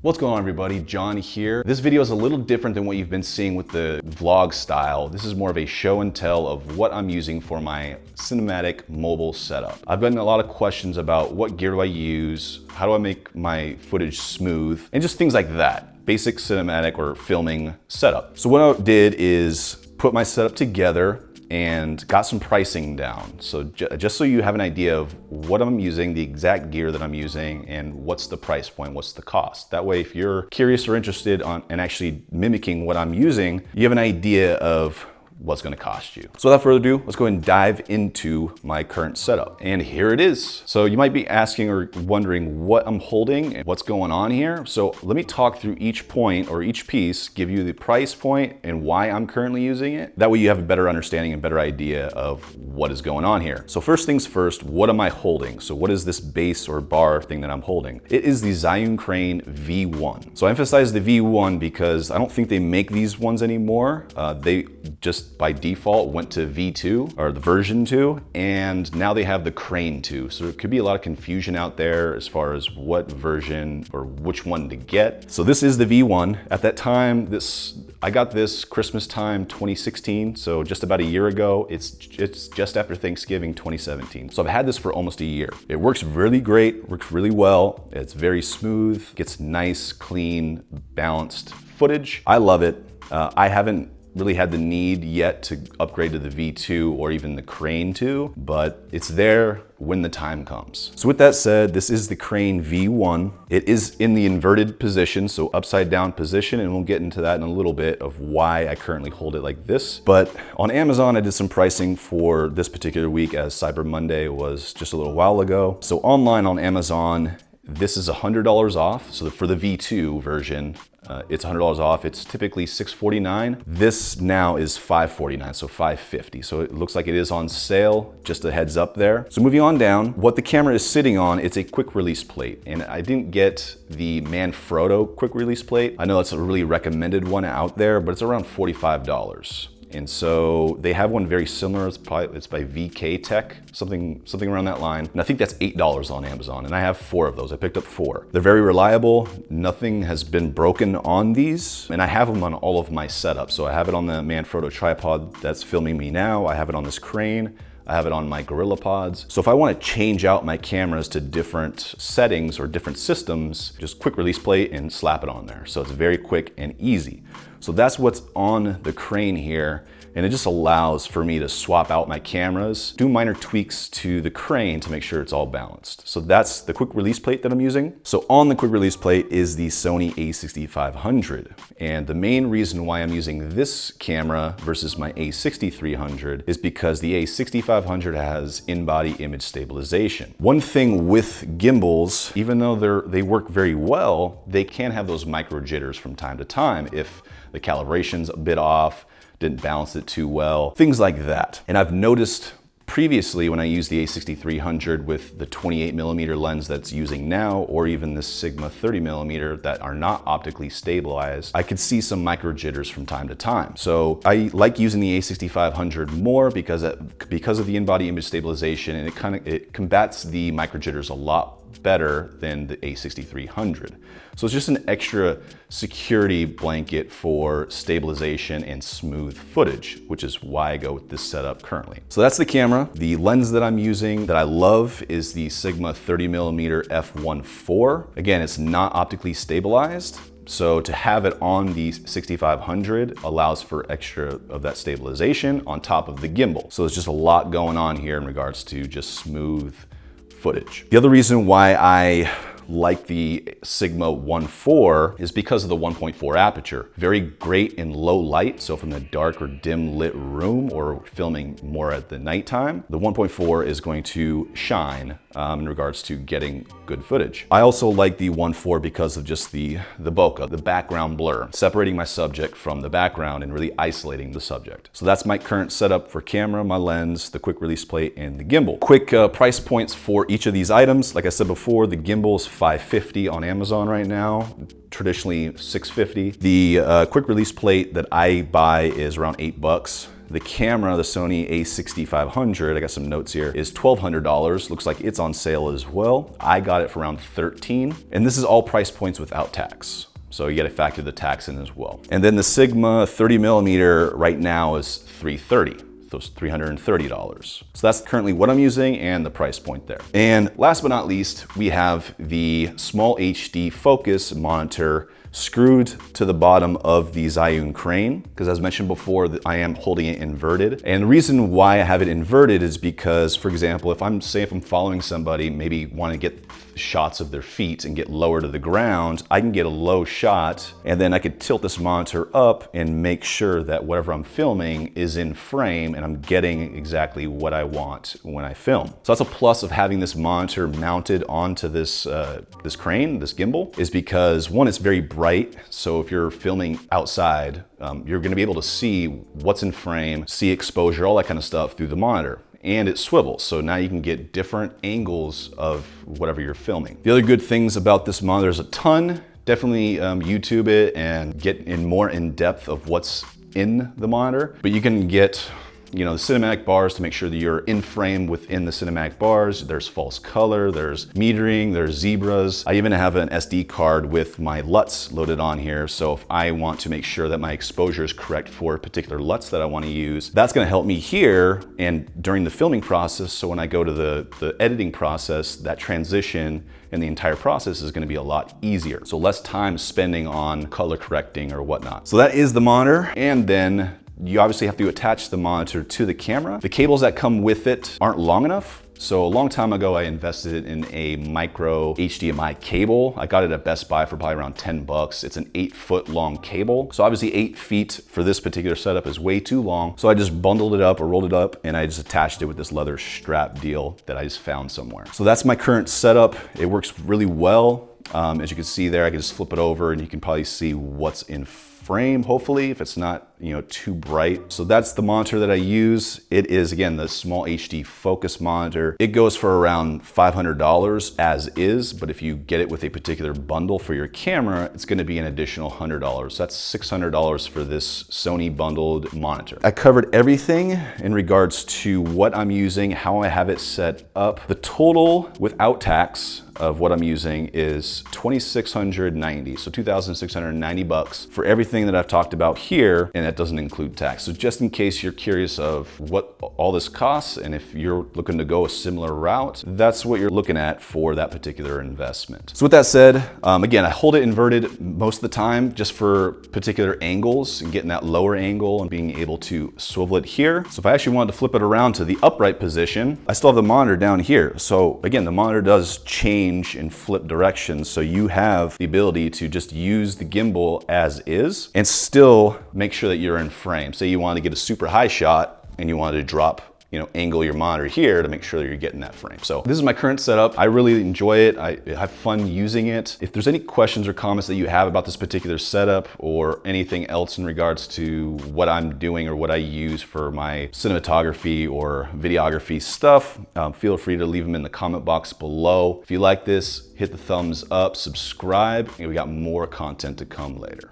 What's going on, everybody? John here. This video is a little different than what you've been seeing with the vlog style. This is more of a show and tell of what I'm using for my cinematic mobile setup. I've gotten a lot of questions about what gear do I use, how do I make my footage smooth, and just things like that. Basic cinematic or filming setup. So what I did is put my setup together and got some pricing down. So just so you have an idea of what I'm using, the exact gear that I'm using, and what's the price point, what's the cost. That way, if you're curious or interested in actually mimicking what I'm using, you have an idea of what's gonna cost you. So without further ado, let's go ahead and dive into my current setup. And here it is. So you might be asking or wondering what I'm holding and what's going on here. So let me talk through each point or each piece, give you the price point and why I'm currently using it. That way you have a better understanding and better idea of what is going on here. So first things first, what am I holding? So what is this base or bar thing that I'm holding? It is the Zhiyun Crane V1. So I emphasize the V1 because I don't think they make these ones anymore. They just by default went to V2 or the version 2, and now they have the Crane 2. So there could be a lot of confusion out there as far as what version or which one to get. So this is the V1. At that time, I got this Christmas time 2016, so just about a year ago. It's just after Thanksgiving 2017. So I've had this for almost a year. It works really great, works really well. It's very smooth, gets nice, clean, balanced footage. I love it. I haven't really had the need yet to upgrade to the V2 or even the Crane 2, but it's there when the time comes. So with that said, this is the Crane V1. It is in the inverted position, so upside down position, and we'll get into that in a little bit of why I currently hold it like this. But on Amazon, I did some pricing for this particular week as Cyber Monday was just a little while ago. So online on Amazon, this is $100 off. So for the V2 version, it's $100 off. It's typically $649. This now is $549, so $550. So it looks like it is on sale, just a heads up there. So moving on down, what the camera is sitting on, it's a quick release plate. And I didn't get the Manfrotto quick release plate. I know that's a really recommended one out there, but it's around $45. And so they have one very similar. It's by VK Tech, something around that line. And I think that's $8 on Amazon. And I have 4 of those. I picked up 4. They're very reliable. Nothing has been broken on these. And I have them on all of my setups. So I have it on the Manfrotto tripod that's filming me now. I have it on this Crane. I have it on my GorillaPods. So if I want to change out my cameras to different settings or different systems, just quick release plate and slap it on there. So it's very quick and easy. So that's what's on the Crane here. And it just allows for me to swap out my cameras, do minor tweaks to the Crane to make sure it's all balanced. So that's the quick release plate that I'm using. So on the quick release plate is the Sony a6500. And the main reason why I'm using this camera versus my a6300 is because the a6500 has in-body image stabilization. One thing with gimbals, even though they work very well, they can have those micro jitters from time to time if the calibration's a bit off, didn't balance it too well, things like that. And I've noticed previously when I used the a6300 with the 28mm lens that's using now, or even this Sigma 30mm that are not optically stabilized, I could see some micro jitters from time to time. So I like using the a6500 more because of the in-body image stabilization, and it combats the micro jitters a lot better than the a6300. So it's just an extra security blanket for stabilization and smooth footage, which is why I go with this setup currently. So that's the camera. The lens that I'm using that I love is the Sigma 30mm f1.4. Again, it's not optically stabilized. So to have it on the 6500 allows for extra of that stabilization on top of the gimbal. So there's just a lot going on here in regards to just smooth footage. The other reason why I like the Sigma 1.4 is because of the 1.4 aperture. Very great in low light, so from the dark or dim lit room or filming more at the nighttime, the 1.4 is going to shine in regards to getting good footage. I also like the 1.4 because of just the bokeh, the background blur, separating my subject from the background and really isolating the subject. So that's my current setup for camera, my lens, the quick release plate, and the gimbal. Quick price points for each of these items. Like I said before, the gimbal's $550 on Amazon right now. Traditionally $650. The quick release plate that I buy is around $8. The camera, the Sony a6500, I got some notes here, is $1,200. Looks like it's on sale as well. I got it for around $13. And this is all price points without tax. So you gotta factor the tax in as well. And then the Sigma 30mm right now is $330. Those $330. So that's currently what I'm using and the price point there. And last but not least, we have the SmallHD focus monitor screwed to the bottom of the Zhiyun crane, because as mentioned before, I am holding it inverted. And the reason why I have it inverted is because, for example, if I'm following somebody, maybe want to get shots of their feet and get lower to the ground, I can get a low shot, and then I could tilt this monitor up and make sure that whatever I'm filming is in frame and I'm getting exactly what I want when I film. So that's a plus of having this monitor mounted onto this this crane, this gimbal, is because one, it's very bright. So if you're filming outside, you're gonna be able to see what's in frame, see exposure, all that kind of stuff through the monitor. And it swivels, so now you can get different angles of whatever you're filming. The other good things about this monitor, there's a ton. Definitely YouTube it and get in more in depth of what's in the monitor. But you can get, you know, the cinematic bars to make sure that you're in frame within the cinematic bars. There's false color, there's metering, there's zebras. I even have an SD card with my LUTs loaded on here. So if I want to make sure that my exposure is correct for a particular LUTs that I want to use, that's going to help me here and during the filming process. So when I go to the editing process, that transition and the entire process is going to be a lot easier. So less time spending on color correcting or whatnot. So that is the monitor. And then you obviously have to attach the monitor to the camera. The cables that come with it aren't long enough. So a long time ago, I invested in a micro HDMI cable. I got it at Best Buy for probably around 10 bucks. It's an 8-foot long cable. So obviously 8 feet for this particular setup is way too long. So I just bundled it up or rolled it up and I just attached it with this leather strap deal that I just found somewhere. So that's my current setup. It works really well. As you can see there, I can just flip it over and you can probably see what's in frame, hopefully, if it's not, you know, too bright. So that's the monitor that I use. It is, again, the SmallHD focus monitor. It goes for around $500 as is, but if you get it with a particular bundle for your camera, it's gonna be an additional $100. That's $600 for this Sony bundled monitor. I covered everything in regards to what I'm using, how I have it set up. The total without tax of what I'm using is $2,690, so $2,690 for everything that I've talked about here, and that doesn't include tax. So just in case you're curious of what all this costs, and if you're looking to go a similar route, that's what you're looking at for that particular investment. So with that said, again, I hold it inverted most of the time just for particular angles and getting that lower angle and being able to swivel it here. So if I actually wanted to flip it around to the upright position, I still have the monitor down here. So again, the monitor does change and flip directions, so you have the ability to just use the gimbal as is and still make sure that you're in frame. Say you want to get a super high shot and you wanted to drop, you know, angle your monitor here to make sure that you're getting that frame. So this is my current setup. I really enjoy it. I have fun using it. If there's any questions or comments that you have about this particular setup or anything else in regards to what I'm doing or what I use for my cinematography or videography stuff, feel free to leave them in the comment box below. If you like this, hit the thumbs up, subscribe, and we got more content to come later.